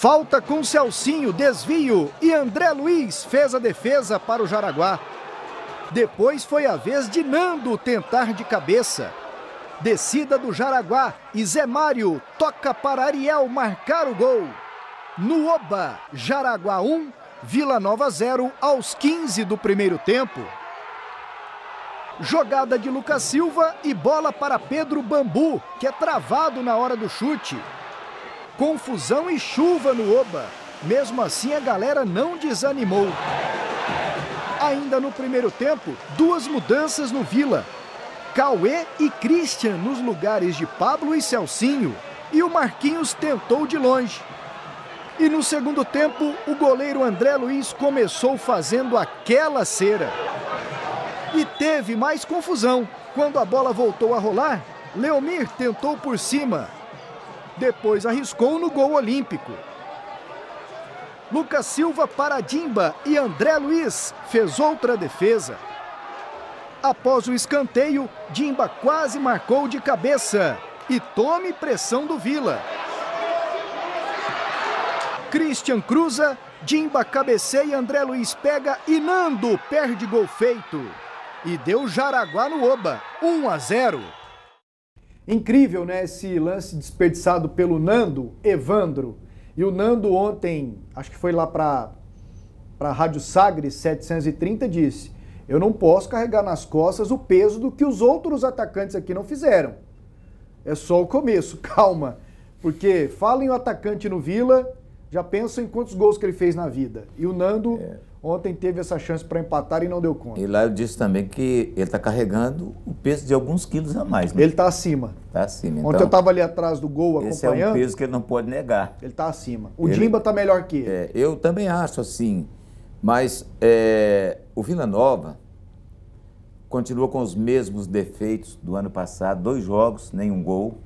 Falta com Celcinho, desvio e André Luiz fez a defesa para o Jaraguá. Depois foi a vez de Nando tentar de cabeça. Descida do Jaraguá e Zé Mário toca para Ariel marcar o gol. No Oba, Jaraguá 1, Vila Nova 0 aos 15 do primeiro tempo. Jogada de Lucas Silva e bola para Pedro Bambu, que é travado na hora do chute. Confusão e chuva no Oba. Mesmo assim, a galera não desanimou. Ainda no primeiro tempo, duas mudanças no Vila. Cauê e Christian nos lugares de Pablo e Celcinho. E o Marquinhos tentou de longe. E no segundo tempo, o goleiro André Luiz começou fazendo aquela cera. E teve mais confusão. Quando a bola voltou a rolar, Leomir tentou por cima. Depois arriscou no gol olímpico. Lucas Silva para Dimba e André Luiz fez outra defesa. Após o escanteio, Dimba quase marcou de cabeça. E tome pressão do Vila. Christian cruza, Dimba cabeceia, André Luiz pega e Nando perde gol feito. E deu Jaraguá no Oba, 1-0. Incrível, né, esse lance desperdiçado pelo Nando, Evandro. E o Nando ontem, acho que foi lá para a Rádio Sagres 730, disse: eu não posso carregar nas costas o peso do que os outros atacantes aqui não fizeram. É só o começo, calma. Porque fala em um atacante no Vila, já pensa em quantos gols que ele fez na vida. E o Nando ontem teve essa chance para empatar e não deu conta. E lá eu disse também que ele está carregando o peso de alguns quilos a mais, né? Ele está acima. Está acima. Ontem eu estava ali atrás do gol acompanhando. Esse é um peso que ele não pode negar. Ele está acima. O Dimba está melhor que ele. Eu também acho assim. Mas o Vila Nova continua com os mesmos defeitos do ano passado. 2 jogos, nenhum gol.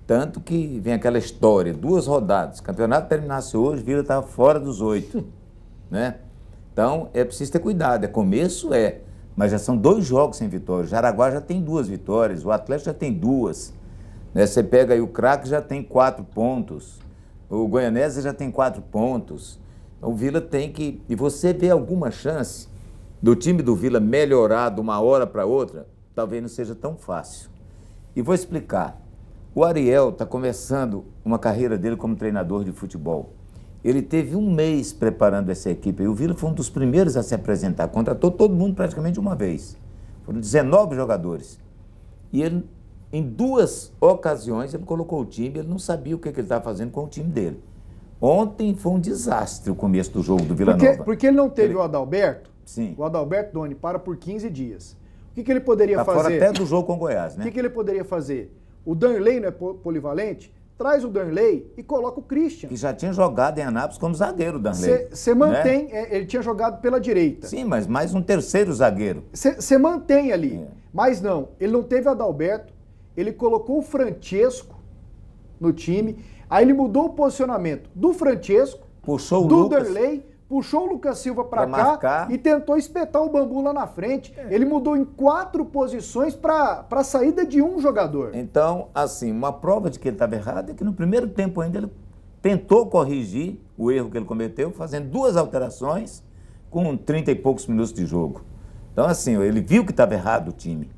Tanto que vem aquela história, 2 rodadas. O campeonato terminasse hoje, Vila estava fora dos 8. Né? Então, é preciso ter cuidado. Começo mas já são 2 jogos sem vitória. O Jaraguá já tem 2 vitórias, o Atlético já tem 2. Né? Você pega aí o Craque, já tem 4 pontos. O Goianésia já tem 4 pontos. Então, o Vila tem que... E você vê alguma chance do time do Vila melhorar de uma hora para outra? Talvez não seja tão fácil. E vou explicar. O Ariel está começando uma carreira dele como treinador de futebol. Ele teve 1 mês preparando essa equipe. E o Vila foi um dos primeiros a se apresentar. Contratou todo mundo praticamente uma vez. Foram 19 jogadores. E ele, em 2 ocasiões, ele colocou o time. Ele não sabia o que ele estava fazendo com o time dele. Ontem foi um desastre o começo do jogo do Vila Nova. Porque ele não teve o Adalberto. Sim. O Adalberto Doni para por 15 dias. O que ele poderia fazer? Fora até do jogo com o Goiás, né? O que ele poderia fazer? O Danley não é polivalente? Traz o Danley e coloca o Christian. Que já tinha jogado em Anápolis como zagueiro, o Danley. Você mantém, né? Ele tinha jogado pela direita. Sim, mas mais um terceiro zagueiro. Você mantém ali. Mas não, ele não teve o Adalberto, ele colocou o Francesco no time, aí ele mudou o posicionamento do Francesco, puxou o do Lucas, Danley, puxou o Lucas Silva para cá marcar. E tentou espetar o Bambu lá na frente. Ele mudou em 4 posições para a saída de um jogador. Então, assim, uma prova de que ele estava errado é que no primeiro tempo ainda ele tentou corrigir o erro que ele cometeu, fazendo 2 alterações com 30 e poucos minutos de jogo. Então, assim, ele viu que estava errado o time.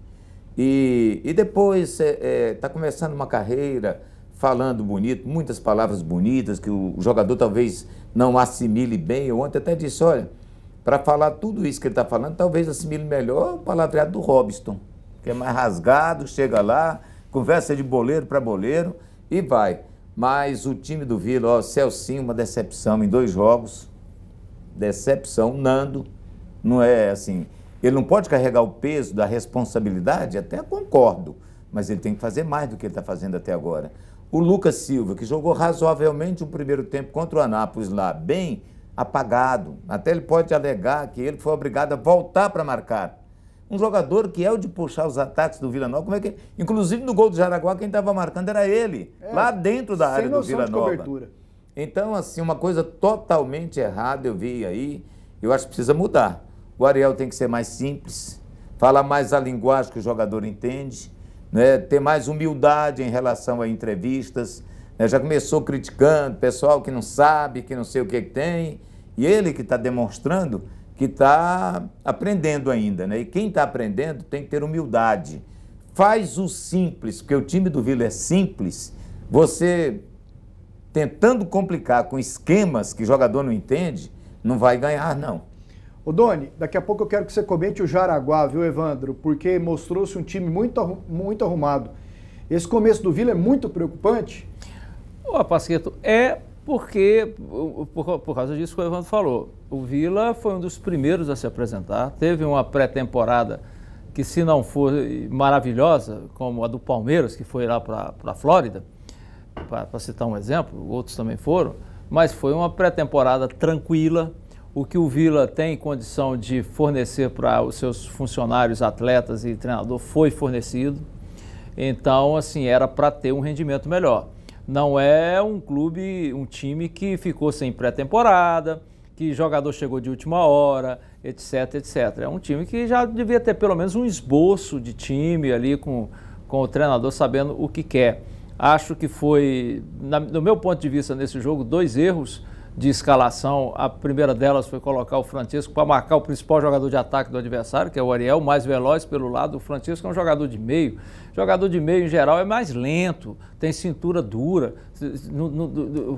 E depois está começando uma carreira falando bonito, muitas palavras bonitas, que o jogador talvez não assimile bem. Eu ontem até disse, olha, para falar tudo isso que ele está falando, talvez assimile melhor o palavreado do Robson, que é mais rasgado, chega lá, conversa de boleiro para boleiro e vai. Mas o time do Vila, Celcinho, uma decepção em 2 jogos, decepção. Nando, não é assim, ele não pode carregar o peso da responsabilidade, até concordo, mas ele tem que fazer mais do que ele está fazendo até agora. O Lucas Silva, que jogou razoavelmente o primeiro tempo contra o Anápolis lá, bem apagado. Até ele pode alegar que ele foi obrigado a voltar para marcar. Um jogador que é o de puxar os ataques do Vila Nova, como é que... Inclusive no gol do Jaraguá, quem estava marcando era ele, lá dentro da área do Vila Nova. Cobertura. Então, assim, uma coisa totalmente errada eu vi aí, eu acho que precisa mudar. O Ariel tem que ser mais simples, falar mais a linguagem que o jogador entende, né, ter mais humildade em relação a entrevistas, né? Já começou criticando, pessoal que não sabe, que não sei o que tem, e ele que está demonstrando que está aprendendo ainda, né? E quem está aprendendo tem que ter humildade. Faz o simples, porque o time do Vila é simples. Você tentando complicar com esquemas que o jogador não entende, não vai ganhar, não. Ô Doni, daqui a pouco eu quero que você comente o Jaraguá, viu, Evandro? Porque mostrou-se um time muito arrumado. Esse começo do Vila é muito preocupante? Ô, Pasqueto, porque, por causa disso que o Evandro falou, o Vila foi um dos primeiros a se apresentar, teve uma pré-temporada que, se não for maravilhosa, como a do Palmeiras, que foi lá para a Flórida, para citar um exemplo, outros também foram, mas foi uma pré-temporada tranquila. O que o Vila tem condição de fornecer para os seus funcionários, atletas e treinador foi fornecido. Então, assim, era para ter um rendimento melhor. Não é um clube, um time que ficou sem pré-temporada, que jogador chegou de última hora, etc, etc. É um time que já devia ter pelo menos um esboço de time ali com o treinador sabendo o que quer. Acho que foi, do meu ponto de vista nesse jogo, 2 erros de escalação. A primeira delas foi colocar o Francisco para marcar o principal jogador de ataque do adversário, que é o Ariel, mais veloz pelo lado. O Francisco é um jogador de meio. Jogador de meio, em geral, é mais lento, tem cintura dura.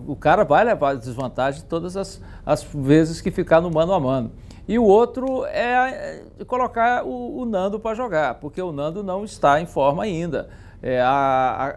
O cara vai levar desvantagem todas as vezes que ficar no mano a mano. E o outro é colocar o Nando para jogar, porque o Nando não está em forma ainda.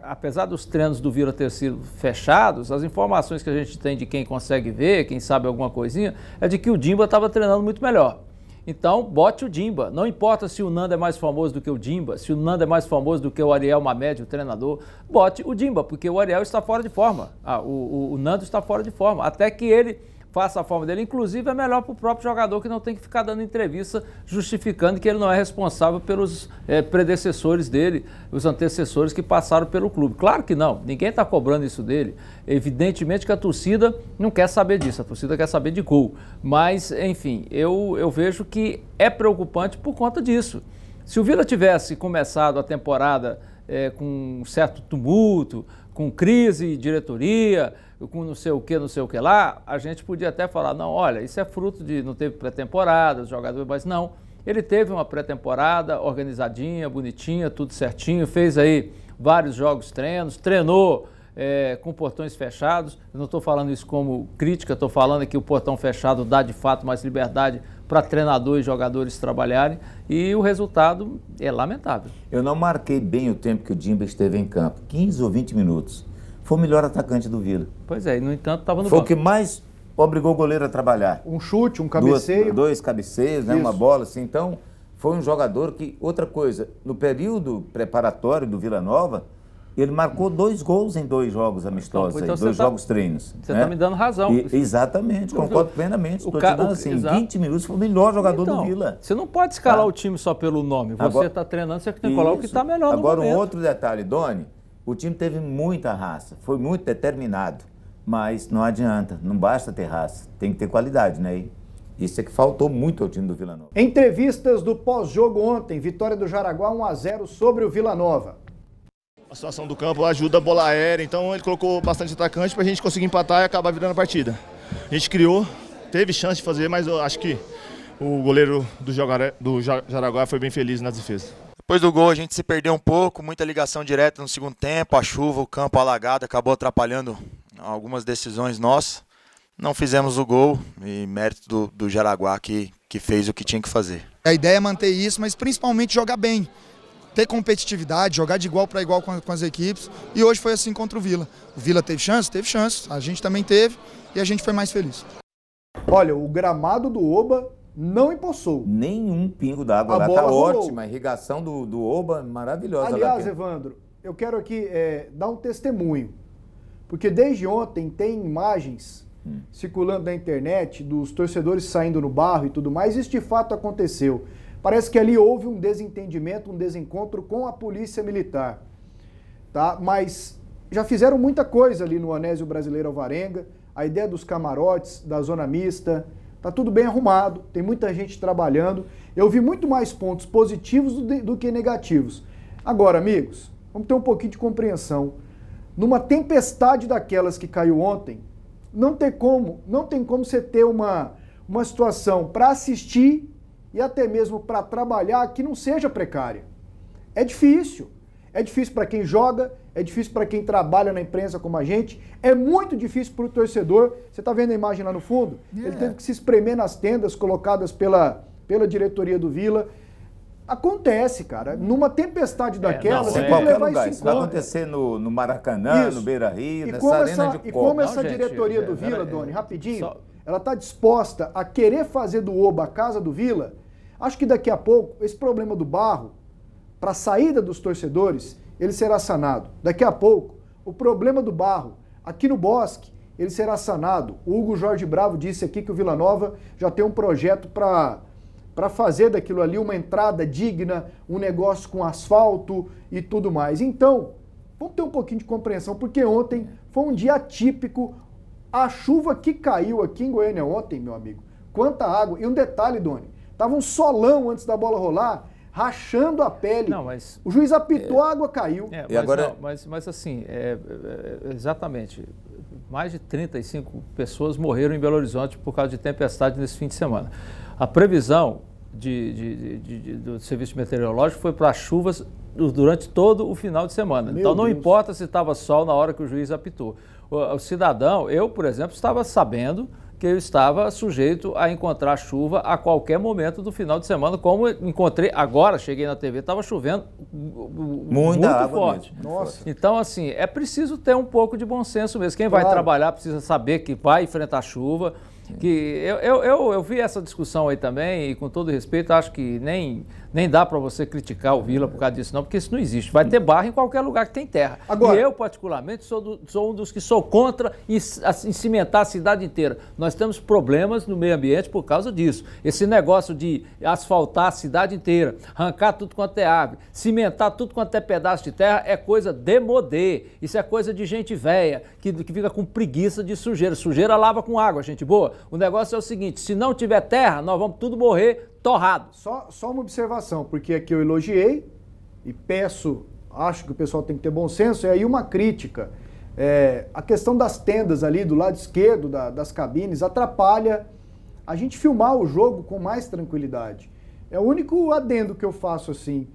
Apesar dos treinos do Vila ter sido fechados, as informações que a gente tem de quem consegue ver, quem sabe alguma coisinha, é de que o Dimba estava treinando muito melhor. Então, bote o Dimba. Não importa se o Nando é mais famoso do que o Dimba, se o Nando é mais famoso do que o Ariel Mamed, o treinador, bote o Dimba, porque o Ariel está fora de forma. O Nando está fora de forma. Até que ele faça a forma dele, inclusive é melhor para o próprio jogador, que não tem que ficar dando entrevista justificando que ele não é responsável pelos predecessores dele, os antecessores que passaram pelo clube. Claro que não, ninguém está cobrando isso dele. Evidentemente que a torcida não quer saber disso, a torcida quer saber de gol. Mas, enfim, eu vejo que é preocupante por conta disso. Se o Vila tivesse começado a temporada com um certo tumulto, com crise de diretoria, com não sei o que lá, a gente podia até falar, não, olha, isso é fruto de não teve pré-temporada, os jogadores, mas não, ele teve uma pré-temporada organizadinha, bonitinha, tudo certinho, fez aí vários jogos, treinou com portões fechados. Eu não estou falando isso como crítica, estou falando que o portão fechado dá de fato mais liberdade para treinador e jogadores trabalharem, e o resultado é lamentável. Eu não marquei bem o tempo que o Dimba esteve em campo, 15 ou 20 minutos. Foi o melhor atacante do Vila. Pois é, e no entanto estava no banco. Foi o que mais obrigou o goleiro a trabalhar. Um chute, um cabeceio. Dois cabeceios, né, uma bola assim. Então, foi um jogador que... Outra coisa, no período preparatório do Vila Nova, ele marcou 2 gols em 2 jogos amistosos, então, 2 jogos treinos. Você está me dando razão. Exatamente, concordo plenamente. Estou te dando assim, 20 minutos foi o melhor jogador do Vila. Você não pode escalar o time só pelo nome. Você está treinando, você tem que colocar o que está melhor no Agora, momento. Um outro detalhe, Doni, o time teve muita raça, foi muito determinado, mas não adianta, não basta ter raça, tem que ter qualidade, né? Isso é que faltou muito ao time do Vila Nova. Entrevistas do pós-jogo ontem, vitória do Jaraguá 1-0 sobre o Vila Nova. A situação do campo ajuda a bola aérea, então ele colocou bastante atacante para a gente conseguir empatar e acabar virando a partida. A gente criou, teve chance de fazer, mas eu acho que o goleiro do Jaraguá foi bem feliz nas defesas. Depois do gol a gente se perdeu um pouco, muita ligação direta no segundo tempo, a chuva, o campo alagado acabou atrapalhando algumas decisões nossas. Não fizemos o gol e mérito do Jaraguá que fez o que tinha que fazer. A ideia é manter isso, mas principalmente jogar bem, ter competitividade, jogar de igual para igual com as equipes, e hoje foi assim contra o Vila. O Vila teve chance, a gente também teve e a gente foi mais feliz. Olha, o gramado do Oba não empoçou. Nenhum pingo d'água lá, tá ótima. A irrigação do Oba, maravilhosa. Aliás, Evandro, eu quero aqui dar um testemunho, porque desde ontem tem imagens circulando na internet dos torcedores saindo no barro e tudo mais. Isso de fato aconteceu. Parece que ali houve um desentendimento, um desencontro com a polícia militar, tá? Mas já fizeram muita coisa ali no Anésio Brasileiro Alvarenga, a ideia dos camarotes, da zona mista. Tá tudo bem arrumado, tem muita gente trabalhando. Eu vi muito mais pontos positivos do que negativos. Agora, amigos, vamos ter um pouquinho de compreensão. numa tempestade daquelas que caiu ontem, não tem como você ter uma situação para assistir e até mesmo para trabalhar que não seja precária. É difícil. É difícil para quem joga, é difícil para quem trabalha na imprensa como a gente, é muito difícil para o torcedor. Você está vendo a imagem lá no fundo? Ele teve que se espremer nas tendas colocadas pela diretoria do Vila. Acontece, cara. Numa tempestade daquela, você tem que levar isso em conta. Vai acontecer no Maracanã, no Beira-Rio, nessa arena de Copa. E como essa diretoria do Vila, Doni, rapidinho, ela está disposta a querer fazer do Oba a casa do Vila, acho que daqui a pouco esse problema do barro, para a saída dos torcedores, ele será sanado. Daqui a pouco, o problema do barro aqui no Bosque, ele será sanado. O Hugo Jorge Bravo disse aqui que o Vila Nova já tem um projeto para fazer daquilo ali uma entrada digna, um negócio com asfalto e tudo mais. Então, vamos ter um pouquinho de compreensão, porque ontem foi um dia atípico. A chuva que caiu aqui em Goiânia ontem, meu amigo, quanta água. E um detalhe, Doni, tava um solão antes da bola rolar, rachando a pele. Não, mas o juiz apitou, a água caiu. Mas, agora... não, mas assim, exatamente, mais de 35 pessoas morreram em Belo Horizonte por causa de tempestade nesse fim de semana. A previsão do serviço meteorológico foi para chuvas durante todo o final de semana. Então não importa se estava sol na hora que o juiz apitou. O cidadão, eu, por exemplo, estava sabendo que eu estava sujeito a encontrar chuva a qualquer momento do final de semana, como encontrei agora, cheguei na TV, estava chovendo muito forte. Nossa. Então, assim, é preciso ter um pouco de bom senso mesmo. Quem vai trabalhar precisa saber que vai enfrentar chuva. Que eu vi essa discussão aí também e com todo respeito acho que nem dá para você criticar o Vila por causa disso não, porque isso não existe. Vai ter barro em qualquer lugar que tem terra. Agora, e eu particularmente sou um dos que sou contra em cimentar a cidade inteira. Nós temos problemas no meio ambiente por causa disso. Esse negócio de asfaltar a cidade inteira, arrancar tudo quanto é árvore, cimentar tudo quanto é pedaço de terra é coisa demodê. Isso é coisa de gente velha que fica com preguiça de sujeira. Sujeira lava com água, gente boa. O negócio é o seguinte, se não tiver terra, nós vamos tudo morrer torrado. Só uma observação, porque aqui eu elogiei e peço, acho que o pessoal tem que ter bom senso, e aí uma crítica. A questão das tendas ali do lado esquerdo das cabines atrapalha a gente filmar o jogo com mais tranquilidade. É o único adendo que eu faço assim.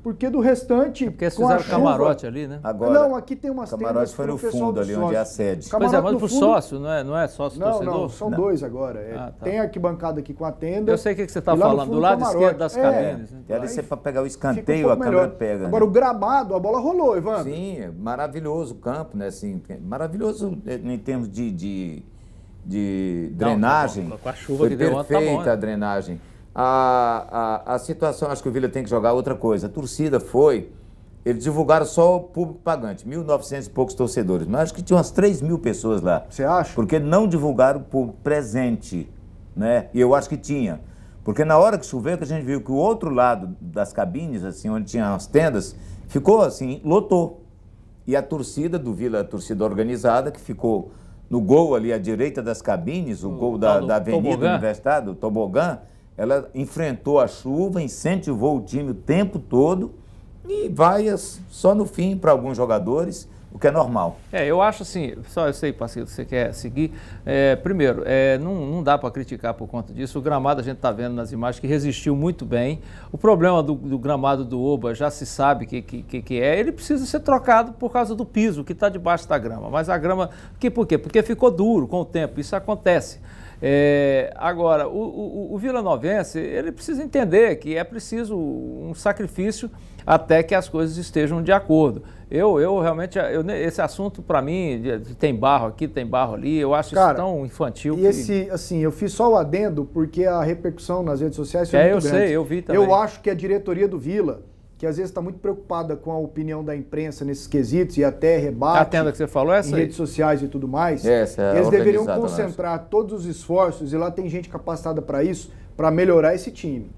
Porque do restante. Porque eles fizeram camarote ali, né? Agora, não, aqui tem umas tendas. Camarote foi no fundo ali, onde é a sede. Mas pro sócio, não é sócio torcedor? Não, são dois agora. Tá. Tem arquibancada aqui com a tenda. Eu sei o que você está falando, do lado esquerdo das cabines. Deve ser para pegar o escanteio, a câmera pega. Agora, o gramado, a bola rolou, Evandro. Sim, é maravilhoso o campo, né? Assim, maravilhoso em termos de drenagem. Com a chuva foi que deu ontem, tá bom, perfeita a drenagem. A situação, acho que o Vila tem que jogar outra coisa. A torcida eles divulgaram só o público pagante, 1.900 e poucos torcedores, mas acho que tinha umas 3.000 pessoas lá. Você acha? Porque não divulgaram o público presente, né? E eu acho que tinha. Porque na hora que choveu, que a gente viu que o outro lado das cabines, assim, onde tinha as tendas, ficou assim, lotou. E a torcida do Vila, a torcida organizada, que ficou no gol ali à direita das cabines, o gol da Avenida Universitária, do Tobogã, ela enfrentou a chuva, incentivou o time o tempo todo e vai só no fim para alguns jogadores, o que é normal. Eu acho assim, só eu sei, parceiro, você quer seguir. Primeiro, não dá para criticar por conta disso. O gramado a gente está vendo nas imagens que resistiu muito bem. O problema do gramado do Oba já se sabe que ele precisa ser trocado por causa do piso que está debaixo da grama. Mas a grama, por quê? Porque ficou duro com o tempo, isso acontece. Agora, o vilanovense, ele precisa entender que é preciso um sacrifício até que as coisas estejam de acordo. Eu realmente, esse assunto para mim, tem barro aqui, tem barro ali, eu acho isso tão infantil. Assim, eu fiz só o adendo porque a repercussão nas redes sociais foi muito grande. Eu vi também. Eu acho que a diretoria do Vila, que às vezes está muito preocupada com a opinião da imprensa nesses quesitos e até rebate a tenda que você falou, essa em redes sociais e tudo mais, eles deveriam concentrar todos os esforços, e lá tem gente capacitada para isso, para melhorar esse time.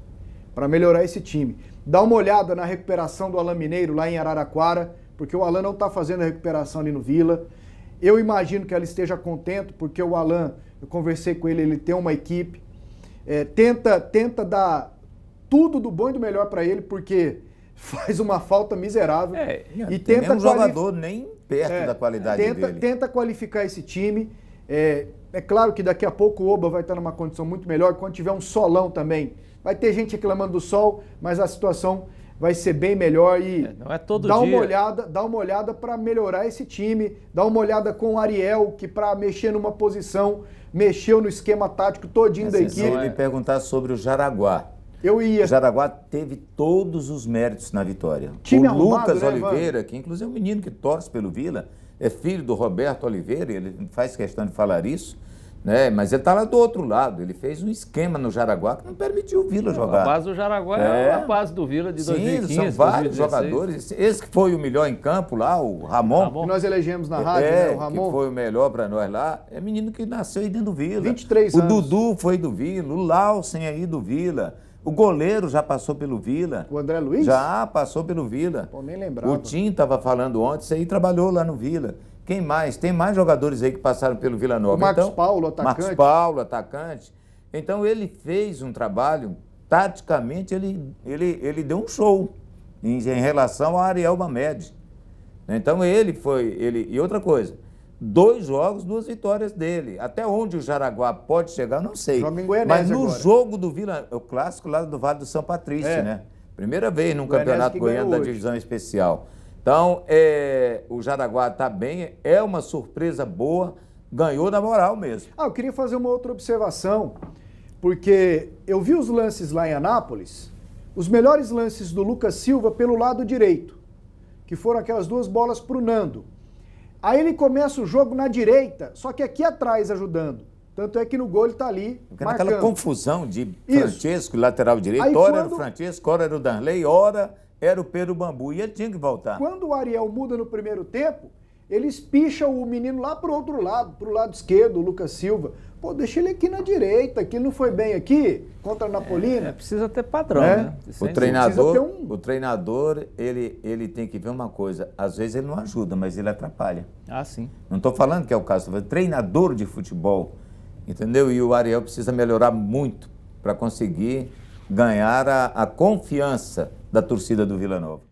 Dá uma olhada na recuperação do Alan Mineiro lá em Araraquara, porque o Alan não está fazendo a recuperação ali no Vila. Eu imagino que ela esteja contente, porque o Alan, eu conversei com ele, ele tem uma equipe, tenta dar tudo do bom e do melhor para ele, porque faz uma falta miserável e tem tenta um jogador nem perto da qualidade dele. Tenta qualificar esse time. É claro que daqui a pouco o Oba vai estar numa condição muito melhor, quando tiver um solão também. Vai ter gente reclamando do sol, mas a situação vai ser bem melhor e não é todo dá dia. dá uma olhada para melhorar esse time, dá uma olhada com o Ariel, que para mexer numa posição, mexeu no esquema tático todinho da equipe. Se ele me perguntar sobre o Jaraguá, eu ia. O Jaraguá teve todos os méritos na vitória. Time o arrumado, Lucas né, Oliveira, que inclusive é um menino que torce pelo Vila, é filho do Roberto Oliveira, ele faz questão de falar isso, né? Mas ele está lá do outro lado, ele fez um esquema no Jaraguá que não permitiu o Vila jogar. A base do Jaraguá é a base do Vila de 2015, são vários 2016. jogadores. Esse que foi o melhor em campo lá, o Ramon. Que nós elegemos na rádio, né? O Ramon. Que foi o melhor para nós lá. É menino que nasceu aí dentro do Vila. 23 anos. O Dudu foi do Vila, o Lausen aí do Vila. O goleiro já passou pelo Vila. O André Luiz? Já passou pelo Vila. Pô, nem lembrava. O Tim estava falando ontem, isso aí trabalhou lá no Vila. Quem mais? Tem mais jogadores aí que passaram pelo Vila Nova. O Marcos Paulo, atacante. Marcos Paulo, atacante. Então ele fez um trabalho, taticamente ele deu um show em relação ao Ariel Mamed. Então e outra coisa, 2 jogos, 2 vitórias dele. Até onde o Jaraguá pode chegar, não sei. Joga em Goianese mas no agora. jogo do Vila, o clássico lá do Vale do São Patrício, né? Primeira vez num campeonato goiano da divisão especial. Então, o Jaraguá está bem, é uma surpresa boa, ganhou na moral mesmo. Eu queria fazer uma outra observação, porque eu vi os lances lá em Anápolis, os melhores lances do Lucas Silva pelo lado direito, que foram aquelas 2 bolas para o Nando. Aí ele começa o jogo na direita, só que aqui atrás ajudando. Tanto é que no gol ele está ali marcando. Naquela confusão de Francesco, lateral direito, aí, ora era o Francesco, ora era o Danley, ora era o Pedro Bambu, e ele tinha que voltar. Quando o Ariel muda no primeiro tempo, ele espicha o menino lá pro outro lado, pro lado esquerdo, o Lucas Silva. Pô, deixa ele aqui na direita, que ele não foi bem aqui, contra a Napolina. Precisa ter padrão, né? O treinador, ele tem que ver uma coisa, às vezes ele não ajuda, mas ele atrapalha. Ah, sim. Não estou falando que é o caso, estou falando treinador de futebol, entendeu? E o Ariel precisa melhorar muito para conseguir ganhar a confiança da torcida do Vila Nova.